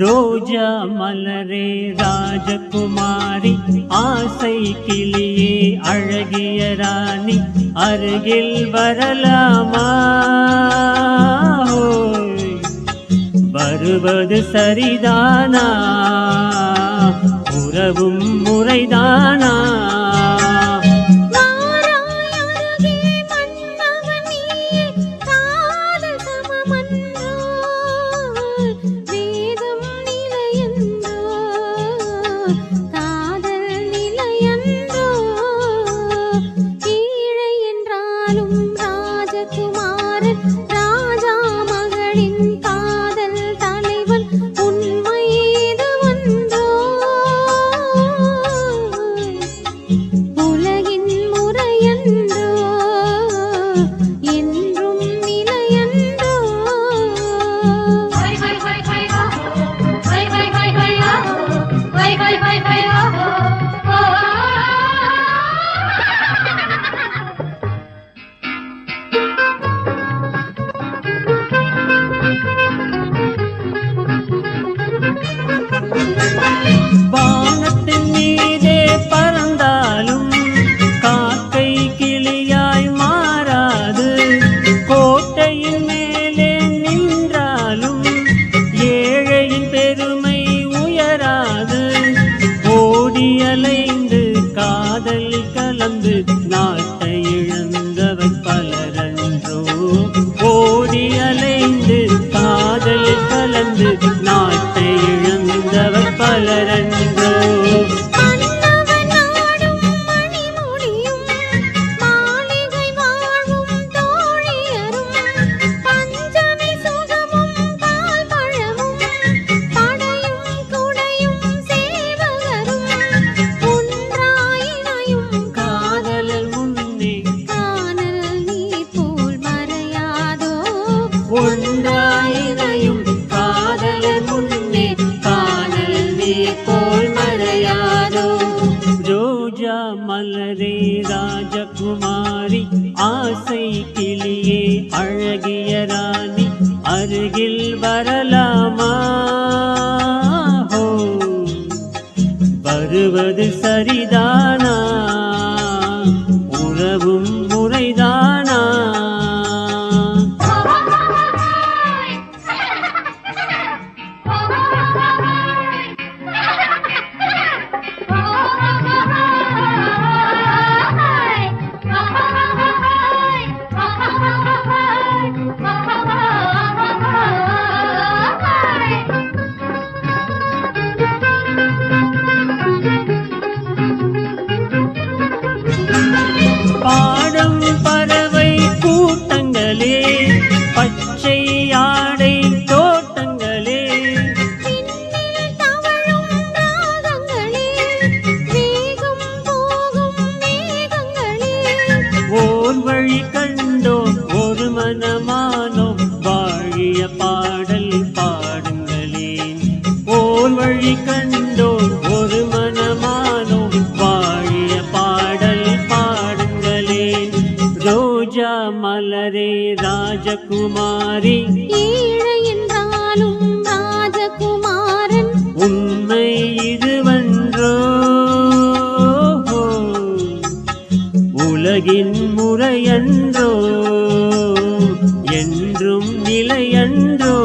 ரோஜா மலரே ராஜகுமாரி, ஆசை கிளியே அழகிய ராணி, அருகில் வரலாமா? வருவது சரிதானா? உறவும் முறைதானா? வானத்தின் மீதே பறந்தாலும் காக்கை கிளியாய் மாறாது, கோட்டையின் மேலே நின்றாலும் ஏழையின் பெருமை உயராது. ஓடி அலைந்து காதல் கலந்து நாட்டை இழந்தவர் பலரன்றோ, ஓடி அலைந்து காதல் கலந்து நாட்டை இழந்தவர் பலரன்றோ. ஒன்றாயினையும் காதலர் முன்னே காணல் நீர் போல் மறையாதோ. ரோஜா மலரே ராஜகுமாரி, ஆசை கிளியே அழகிய ராணி, அருகில் வரலாமா? வருவது சரிதானா? உறவும் முறைதானா? பாடும் பறவை கூட்டங்களே, பச்சை ஆடை தோட்டங்களே, ஓர் வழி கண்டோம் ஒரு மனமானோம், வாழிய பாடல் பாடுங்களேன். ஓர் வழி கண்டோம் ஒரு மனமானோம், வாழிய பாடல் பாடுங்களேன். ரோஜா மலரே ராஜகுமாரி, ஏழை என்றாலும் ராஜகுமாரன், உண்மை இதுவன்றோ? உலகின் முறையன்றோ? என்றும் நிலையன்றோ?